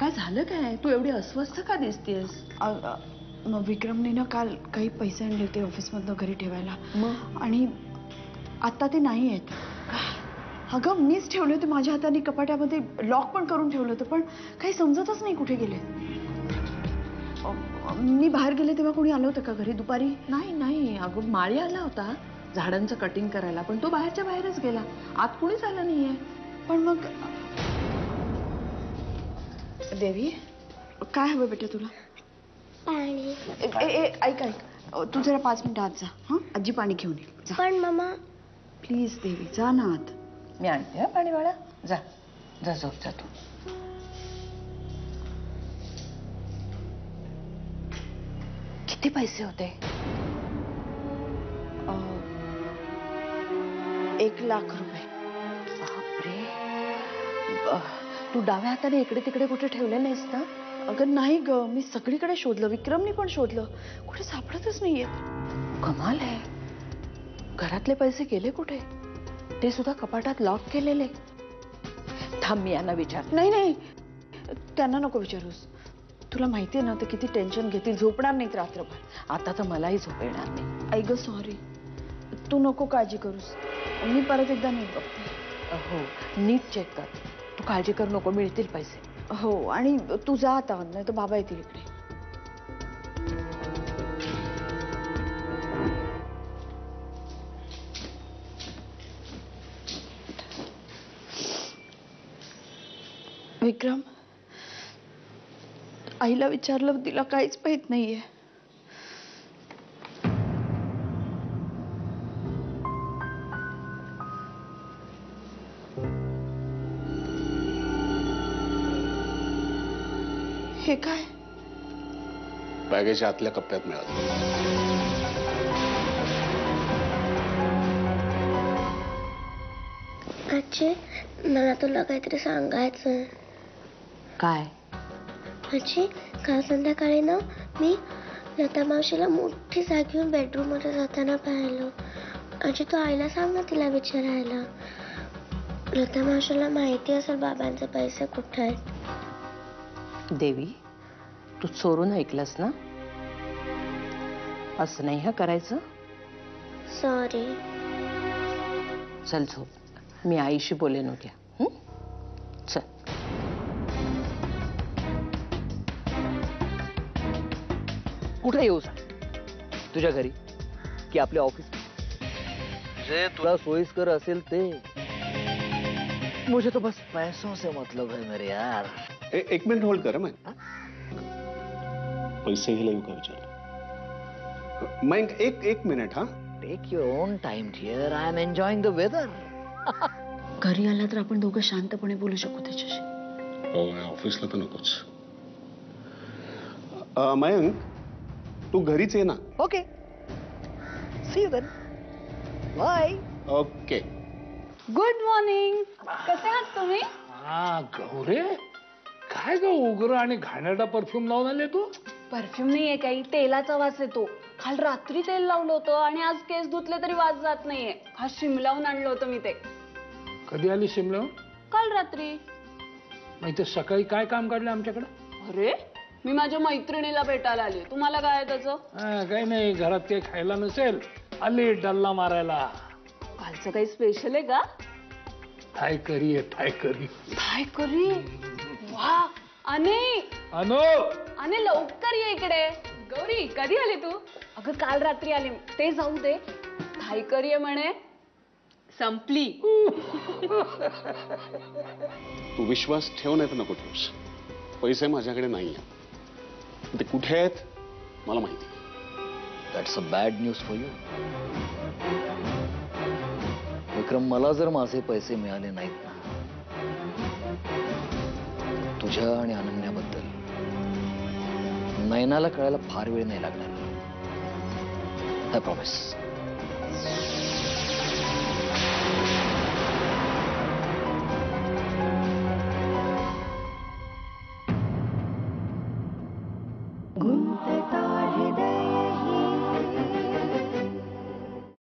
काय झालं काय? तू एवढी अस्वस्थ का दिसतेस? मग विक्रमने ना काल काही पैसे आणले होते ऑफिसमधनं घरी ठेवायला. मग आणि आता ते नाही आहेत. अगं मीच ठेवले होते माझ्या हाताने कपाट्यामध्ये, लॉक पण करून ठेवलं होतं, पण काही समजतच नाही कुठे गेले. मी बाहेर गेले तेव्हा कोणी आलं होतं का घरी दुपारी? नाही नाही, अगं माळी आला होता झाडांचं कटिंग करायला, पण तो बाहेरच्या बाहेरच गेला. आत कुणीच आलं नाहीये. पण मग देवी, काय हवं बेटा तुला? पाणी. ऐक तू जरा 5 मिनिटं आत जा. हां, आजी पाणी घेऊन ये. जा पण मामा, प्लीज देवी, जा ना आत. मी आणते हा पाणी बाळा. जा जा, झोप जा तू. किती पैसे होते? 1,00,000 रुपये. बापरे. तू डाव्या हाताने इकडे तिकडे कुठे ठेवले नाहीस ना? अगं नाही ग, मी सगळीकडे शोधलं, विक्रमने पण शोधलं, कुठे सापडतच नाहीये. कमाल आहे. घरातले पैसे गेले कुठे? ते सुद्धा कपाटात लॉक केलेले. थांब, मी यांना विचार. नाही नाही, त्यांना नको विचारूस. तुला माहिती आहे ना ते किती टेन्शन घेतील, झोपणार नाहीत रात्रभर. आता तर मलाही झोप येणार नाही. आई ग सॉरी, तू नको काळजी करूस. मी परत एकदा नाही बघते. हो, नीट चेक कर. तू काळजी करू नको, मिळतील पैसे. हो, आणि तू जा आता, नाही तर बाबा येतील इकडे. विक्रम, आईला विचारलं, तिला काहीच माहित नाहीये. हे काय? बॅगेच्या आतल्या कप्प्यात मिळालं. आजी, मला तुला काहीतरी सांगायचं. काय? आजी, काल संध्याकाळी ना मी लता मावशीला मोठी सॅक घेऊन बेडरूम मध्ये जाताना पाहिलं. आजी, तू आईला सांग ना तिला विचारायला. लता मावशीला माहिती असेल बाबांचे पैसे कुठे आहेत. देवी, तू चोरून ऐकलंस ना? असं नाही हा करायचं. सॉरी. चल झोप, मी आईशी बोलेन उद्या. चल. कुठे येऊ सांग? तुझ्या घरी की आपल्या ऑफिस? जे तुला सोयीस्कर असेल ते. मुझे तो बस पैसों से मतलब है मेरे यार. एक मिनिट होल्ड कर. मग पैसे घ्यायला येऊ का विचार? मग एक मिनिट. हा, take your own time dear. I am enjoying the weather. घरी आला तर आपण दोघं शांतपणे बोलू शकू त्याच्याशी. हो, ऑफिसला तर नकोच. मयंक, तू घरीच ये ना. Okay, see you then. Bye. Okay. Good morning. कसे आहात तुम्ही? हा गौरे, काय ग उग्र आणि घाणेरडा परफ्यूम लावून आले तू? परफ्यूम नाहीये काही, तेलाचा वास येतो. काल रात्री तेल लावलं होतं आणि आज केस धुतले तरी वास जात नाहीये. हा शिमलावून आणलं होतं मी ते. कधी आली शिमला? काल रात्री. मग इथे सकाळी काय काम काढलं आमच्याकडे? अरे, मी माझ्या मैत्रिणीला भेटायला आली. तुम्हाला काय आहे त्याचं? काही नाही, घरात काही खायला नसेल, आली डल्ला मारायला. कालचं काही स्पेशल आहे का? थाय करी आहे, थाय करी. काय करी? वा, अने अने लवकर ये इकडे. गौरी, कधी आली तू? अगं काल रात्री आली. ते जाऊ दे, थाय करी आहे म्हणे, संपली. तू विश्वास ठेव, नाही तर नको ठेवूस. पैसे माझ्याकडे नाही आहेत. ते कुठे आहेत मला माहिती. That's a bad news for you. Vikram, मला जर माझे पैसे मिळाले नाहीत ना, तुझ्या आणि अनन्याबद्दल नयनाला कळायला फार वेळ नाही लागणार. I promise.